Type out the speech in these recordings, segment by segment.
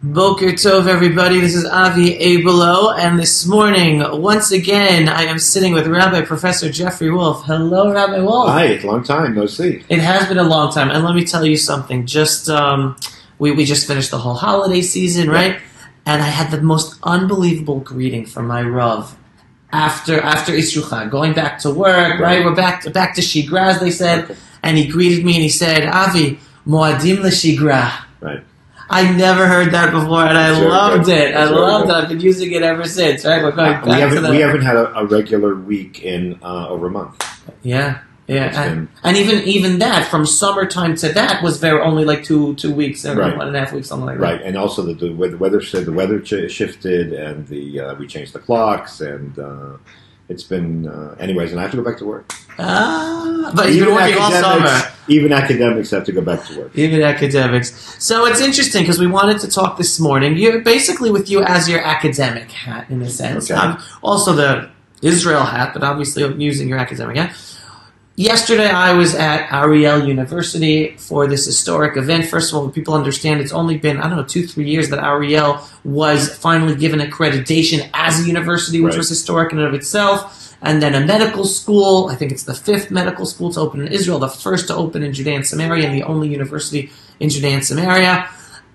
Boker Tov, everybody. This is Avi Abelo, and this morning, once again, I am sitting with Rabbi Professor Jeffrey Woolf. Hello, Rabbi Woolf. Hi, it's a long time, no see. It has been a long time, and let me tell you something. We just finished the whole holiday season, right? And I had the most unbelievable greeting from my Rav after Isrucha, going back to work, right? We're back to Shigra, as they said, and he greeted me and he said, Avi, Moadim LeShigra. Right. I never heard that before, and I loved it. I loved it. I've been using it ever since. Right, we're going back to that. We haven't had a regular week in over a month. Yeah. And even that, from summertime to that, was only like two weeks, or 1.5 weeks, something like that. Right, and also the weather shifted, and we changed the clocks, and it's been anyways. And I have to go back to work. But you've been working all summer. Even academics have to go back to work. Even academics. So it's interesting because we wanted to talk this morning. You're basically with you as your academic hat, in a sense. Okay. Also the Israel hat, but obviously I'm using your academic hat. Yesterday I was at Ariel University for this historic event. First of all, people understand it's only been, 2-3 years that Ariel was finally given accreditation as a university, which was historic in and of itself. And then a medical school. I think it's the 5th medical school to open in Israel, the first to open in Judea and Samaria, and the only university in Judea and Samaria.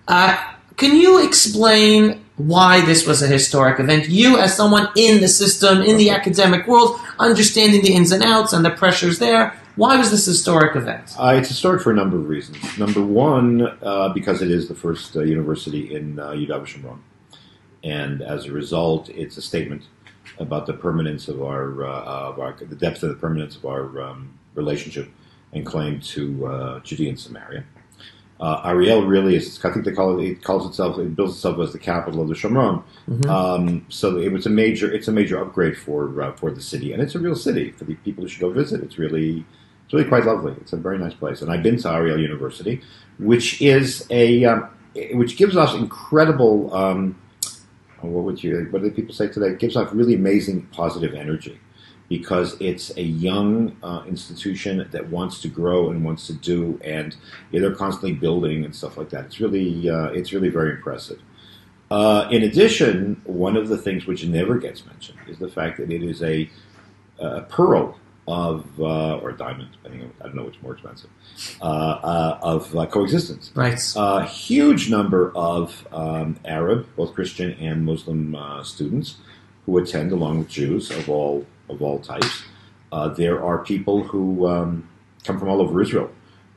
Can you explain why this was a historic event? You, as someone in the system, in the academic world, understanding the ins and outs and the pressures there, why was this a historic event? It's historic for a number of reasons. Number one, because it is the first university in Yudav Shomron. And as a result, it's a statement about the permanence of the depth of the permanence of our relationship and claim to Judea and Samaria. Ariel really is, I think it bills itself as the capital of the Shomron. Mm-hmm. So it's a major upgrade for the city, and it's a real city for the people who should go visit. It's really quite lovely. It's a very nice place, and I've been to Ariel University, which is which gives us incredible. What do people say today? It gives off really amazing positive energy because it's a young institution that wants to grow and wants to do, and they're constantly building and stuff like that. It's really very impressive. In addition, one of the things which never gets mentioned is the fact that it is a pearl of or a diamond, depending on, I don't know which more expensive, of coexistence. Right. A huge number of Arab, both Christian and Muslim students who attend, along with Jews of all types. There are people who come from all over Israel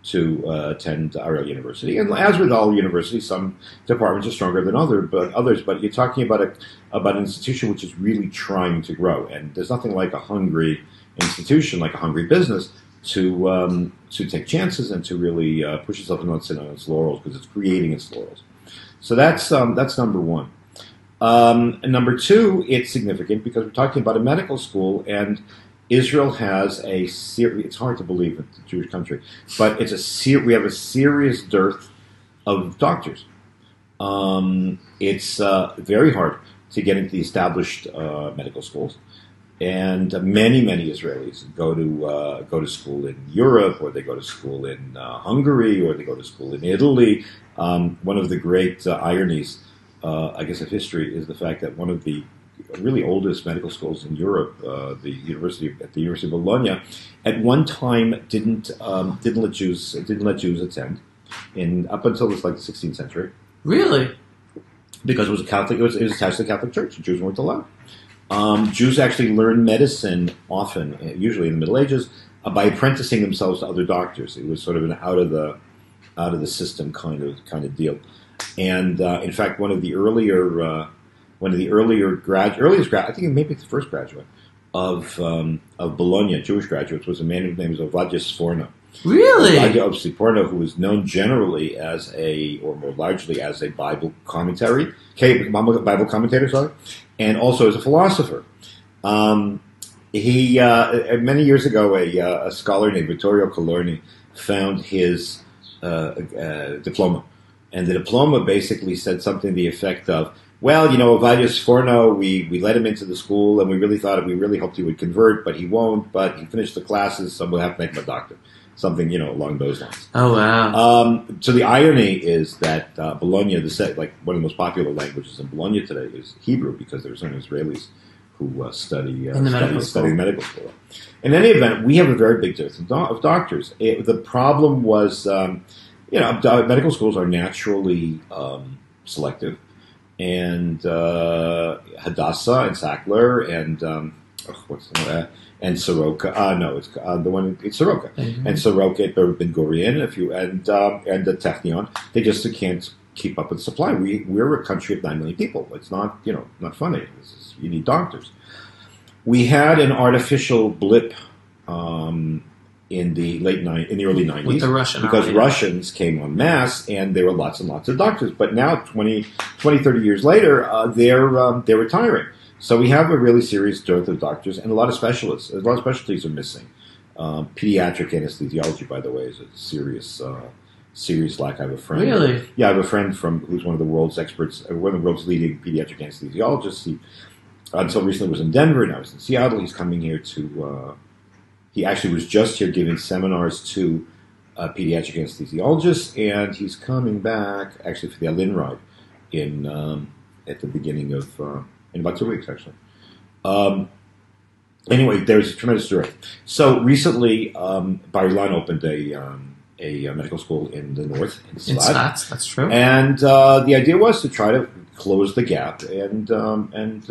to attend Ariel University, and as with all universities, some departments are stronger than others. But you're talking about an institution which is really trying to grow, and there's nothing like a hungry institution, like a hungry business, to take chances and to really push itself on its laurels, because it's creating its laurels. So that's number one. And number two, it's significant because we're talking about a medical school, and Israel has it's hard to believe it's a Jewish country, but we have a serious dearth of doctors. It's very hard to get into the established medical schools. And many Israelis go to school in Europe, or they go to school in Hungary, or they go to school in Italy. One of the great ironies, I guess, of history is the fact that one of the really oldest medical schools in Europe, the University of Bologna, at one time didn't let Jews attend, up until the 16th century. Really? Because it was Catholic. It was attached to the Catholic Church. Jews weren't allowed. Jews actually learned medicine often, usually in the Middle Ages, by apprenticing themselves to other doctors. It was sort of an out of the system kind of deal. And in fact, one of the earliest I think maybe the first graduate of Bologna, Jewish graduates, was a man whose name was Ovadia Sforno. Really? Ovadia Sforno, who was known generally or more largely as a Bible commentator, and also as a philosopher. He many years ago, a scholar named Vittorio Colorni found his diploma, and the diploma basically said something to the effect of, well, Ovadia Sforno, we let him into the school, and we really hoped he would convert, but he won't. But he finished the classes, so we'll have to make him a doctor. something along those lines. Oh wow! So the irony is that Bologna, one of the most popular languages in Bologna today, is Hebrew because there are some Israelis who study medical school. In any event, we have a very big difference of doctors. The problem was, medical schools are naturally selective, and Hadassah and Sackler and Soroka. It's the one. It's Soroka and Soroka at Ben Gurion. And the Technion. They just can't keep up with supply. We're a country of 9 million people. It's not not funny. You need doctors. We had an artificial blip in the early 90s with the Russian because army. Russians came en masse and there were lots and lots of doctors. But now 20, 30 years later, they're retiring. So we have a really serious dearth of doctors and a lot of specialists. A lot of specialties are missing. Pediatric anesthesiology, by the way, is a serious lack. I have a friend. Really? Yeah, I have a friend who's one of the world's experts, one of the world's leading pediatric anesthesiologists. He, until recently, was in Denver, and I was in Seattle. He's coming here to. He actually was just here giving seminars to pediatric anesthesiologists, and he's coming back actually for the Alin ride at the beginning of in about 2 weeks, actually. Anyway, there's a tremendous dearth. So recently, Bar Ilan opened a medical school in the north, in Tzfat, that's true. And the idea was to try to close the gap and open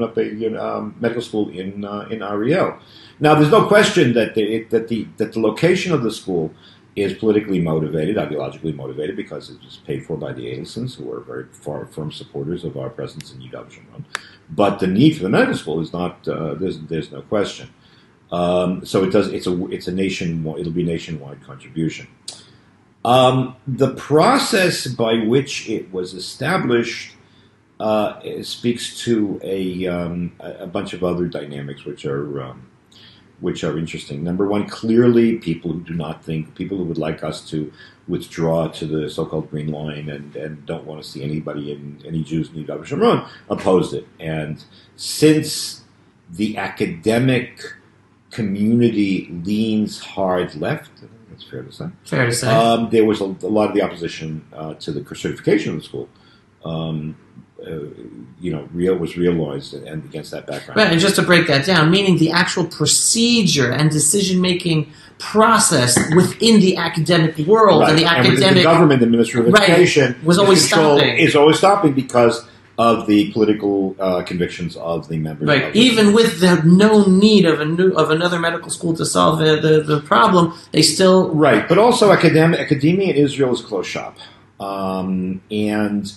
up a medical school in Ariel. Now, there's no question that the location of the school is politically motivated, ideologically motivated, because it was paid for by the Adelsons, who are very firm supporters of our presence in Shomron. But the need for the medical school is not. There's no question. So it does. It's a nationwide. It'll be a nationwide contribution. The process by which it was established speaks to a bunch of other dynamics which are interesting. Number one, clearly, people who would like us to withdraw to the so-called Green Line and don't want to see any Jews in Yudav Shomron opposed it. And since the academic community leans hard left, I think that's fair to say. Fair to say. There was a lot of the opposition to the certification of the school. Was realized and against that background. Right, and just to break that down, meaning the actual procedure and decision-making process within the academic world and the academic the government, the Ministry of Education, was always stopping. Is always stopping because of the political convictions of the members. Right, even with the no need of another medical school to solve the problem, they still right. But also, academia in Israel is closed shop, and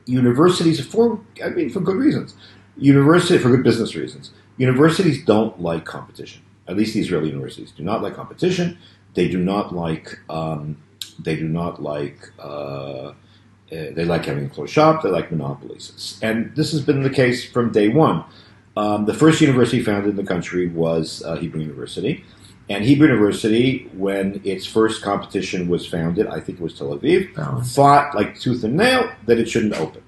universities for good reasons. For good business reasons. Universities don't like competition. At least the Israeli universities do not like competition. They do not like. They like having a closed shop. They like monopolies, and this has been the case from day one. The first university founded in the country was Hebrew University. And Hebrew University, when its first competition was founded, I think it was Tel Aviv, fought like tooth and nail that it shouldn't open.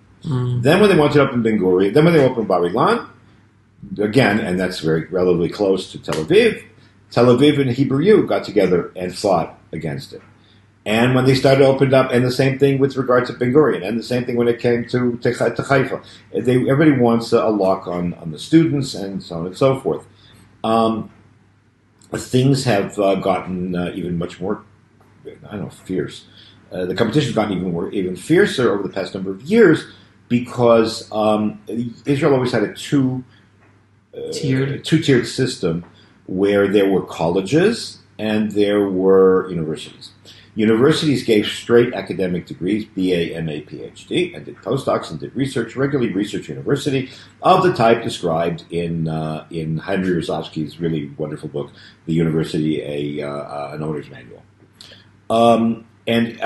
Then when they wanted to open Ben Gurion, then when they opened Bar Ilan, again, and that's relatively close to Tel Aviv and Hebrew U got together and fought against it. And when they started opening up, and the same thing with regard to Ben Gurion, and the same thing when it came to Haifa. Everybody wants a lock on the students and so on and so forth. Things have gotten even much more, fierce. The competition has gotten even fiercer over the past number of years because Israel always had a two-tiered system where there were colleges and there were universities. Universities gave straight academic degrees, BA, MA, PhD, and did postdocs and did research, regularly research university, of the type described in Henry Rosofsky's really wonderful book, The University, an Owner's Manual. And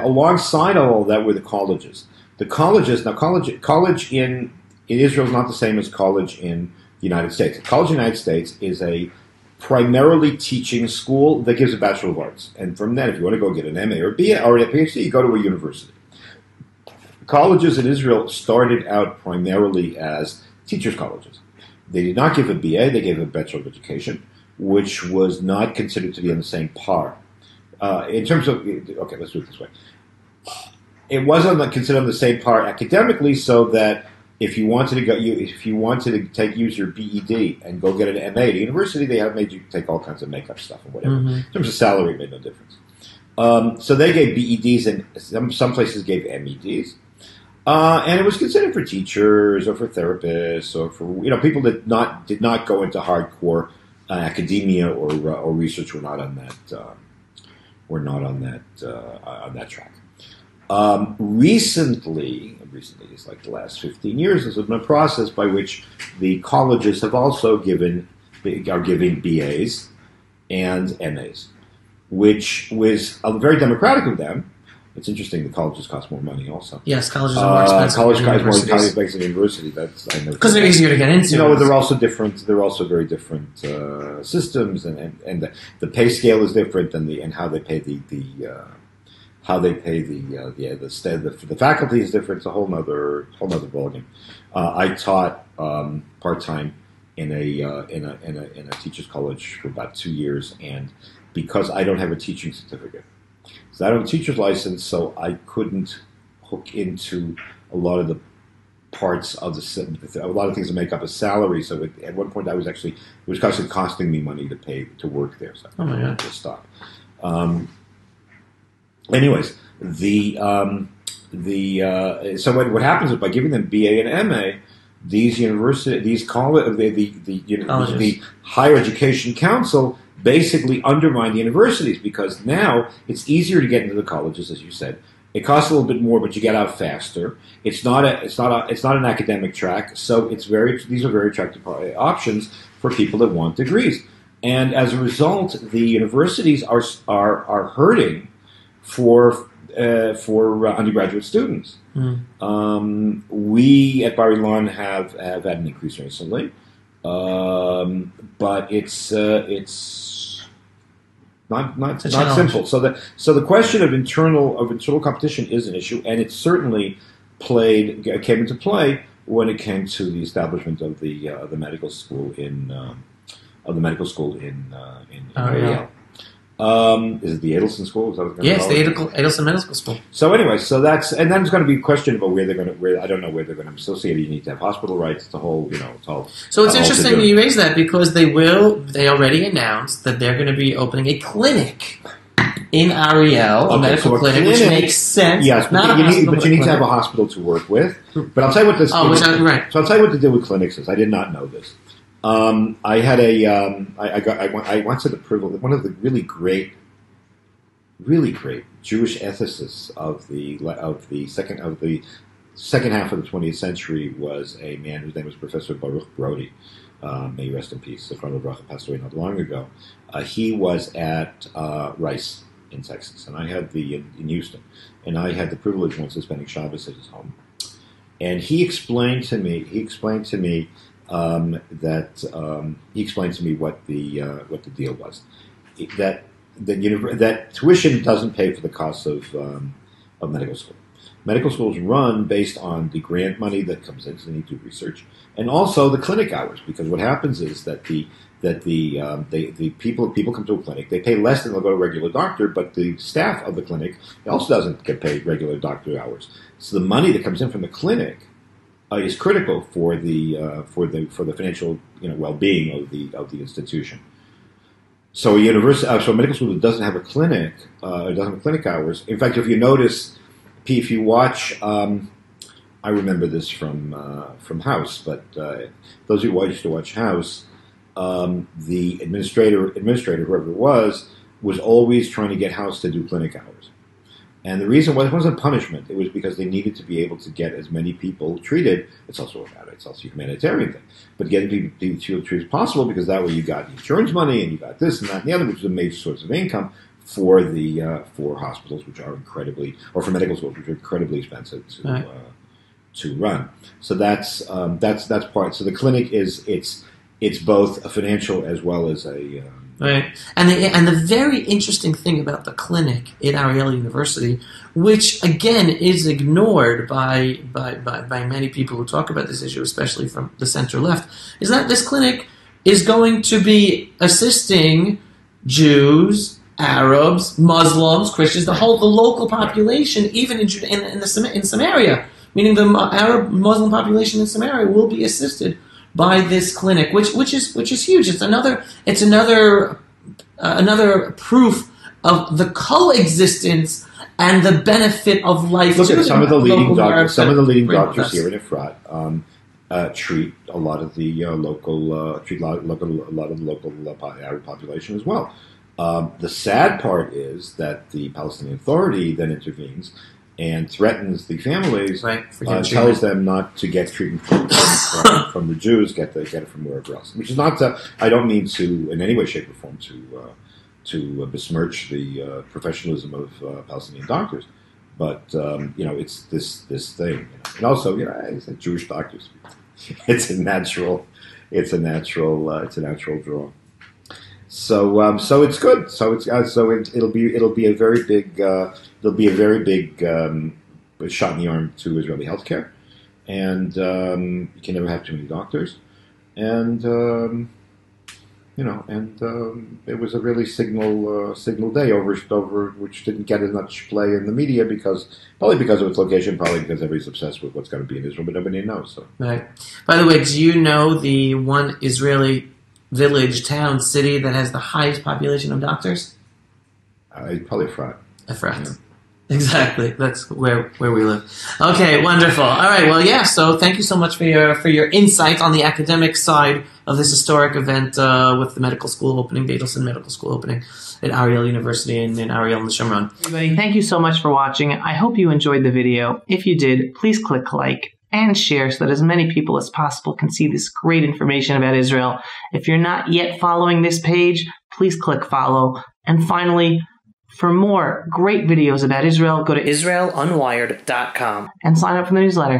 alongside all that were the colleges. The colleges, now college in Israel is not the same as college in the United States. College in the United States is a primarily teaching school that gives a Bachelor of Arts. And from that, if you want to go get an MA or a BA or a PhD, you go to a university. Colleges in Israel started out primarily as teachers' colleges. They did not give a BA, they gave a Bachelor of Education. which was not considered to be on the same par. In terms of, okay, let's do it this way. It wasn't considered on the same par academically, so that if you wanted to use your BEd and go get an MA at a university, they have made you take all kinds of makeup stuff and whatever. Mm-hmm. In terms of salary, it made no difference. So they gave BEds, and some places gave MEDs. And it was considered for teachers or for therapists or for people that did not go into hardcore academia or research. Were not on that track. Recently is like the last 15 years, there's been a process by which the colleges have also giving BAs and MAs, which was very democratic of them. It's interesting that colleges cost more money also. Yes, colleges are more expensive. College is more expensive than university. Because they're easier to get into. They're also different. They're also very different systems, and the pay scale is different, and how they pay the faculty is different. It's a whole nother ballgame. I taught part-time in a teacher's college for about 2 years, and because I don't have a teaching certificate, so I don't have a teacher's license, so I couldn't hook into a lot of the parts of a lot of things that make up a salary. So at one point, it was actually costing me money to work there. So I had to stop. Anyways, so what happens is by giving them BA and MA, the higher education council basically undermine the universities, because now it's easier to get into the colleges, as you said. It costs a little bit more, but you get out faster. It's not an academic track, so these are very attractive options for people that want degrees. And as a result, the universities are hurting for undergraduate students. We at Bar Ilan have had an increase recently, but it's not simple. So the question of internal competition is an issue, and it certainly came into play when it came to the establishment of the medical school in Ariel. Is it the Adelson School? Is that what it's the Adelson Medical School. So anyway, and then it's going to be a question about I don't know where they're going to associate it. You need to have hospital rights. It's a whole, it's all. So it's interesting that you raise that, because they already announced that they're going to be opening a clinic in Ariel, a medical clinic, which makes sense. Yes, but you need to have a hospital to work with. But I'll tell you what this. So I'll tell you what the deal with clinics is. I did not know this. I had I once had the privilege. One of the really great Jewish ethicists of the second half of the 20th century was a man whose name was Professor Baruch Brody. May he rest in peace. The Father of Bracha passed away not long ago. He was at Rice in Texas, and I had in Houston, and I had the privilege once of spending Shabbos at his home, and he explained to me what the deal was. That tuition doesn't pay for the cost of medical school. Medical schools run based on the grant money that comes in, so they need to do research, and also the clinic hours. Because what happens is that the people come to a clinic, they pay less than they'll go to a regular doctor, but the staff of the clinic also doesn't get paid regular doctor hours. So the money that comes in from the clinic is critical for the financial well-being of the institution. So a medical school that doesn't have a clinic, doesn't have clinic hours. In fact, if you notice, if you watch, I remember this from House, but those who used to watch House, the administrator, whoever it was always trying to get House to do clinic hours. And the reason it wasn't punishment. It was because they needed to be able to get as many people treated. It's also a humanitarian thing. But getting people treated as possible, because that way you got insurance money and you got this and that and the other, which is a major source of income for for hospitals, which are or for medical schools, which are incredibly expensive to run. So that's part. So the clinic it's both a financial as well as a right. And the very interesting thing about the clinic at Ariel University, which again is ignored by many people who talk about this issue, especially from the center left, is that this clinic is going to be assisting Jews, Arabs, Muslims, Christians, the local population, even in Samaria, meaning the Arab Muslim population in Samaria will be assisted by this clinic, which is huge. It's another proof of the coexistence and the benefit of life. Look at some of the leading doctors. Some of the leading doctors here in Efrat treat a lot of the local Arab population as well. The sad part is that the Palestinian Authority then intervenes and threatens the families, tells them not to get treatment from the Jews, get it from wherever else. Which is not. I don't mean to, in any way, shape, or form, to besmirch the professionalism of Palestinian doctors, but it's this thing. And also, it's Jewish doctors. It's a natural draw. So it's good. It'll be a very big shot in the arm to Israeli healthcare, and you can never have too many doctors, and it was a really signal day over which didn't get as much play in the media probably because of its location, probably because everybody's obsessed with what's going to be in Israel, but nobody knows. So. Right. By the way, do you know the one Israeli village, town, city that has the highest population of doctors? Probably Efrat. Efrat. Yeah. Exactly. That's where we live. Okay, wonderful. All right. Well, yeah. So thank you so much for your insight on the academic side of this historic event with the medical school opening, the Adelson Medical School opening at Ariel University in Ariel in the Shomron. Everybody, thank you so much for watching. I hope you enjoyed the video. If you did, please click like and share so that as many people as possible can see this great information about Israel. If you're not yet following this page, please click follow. And finally, for more great videos about Israel, go to IsraelUnwired.com and sign up for the newsletter.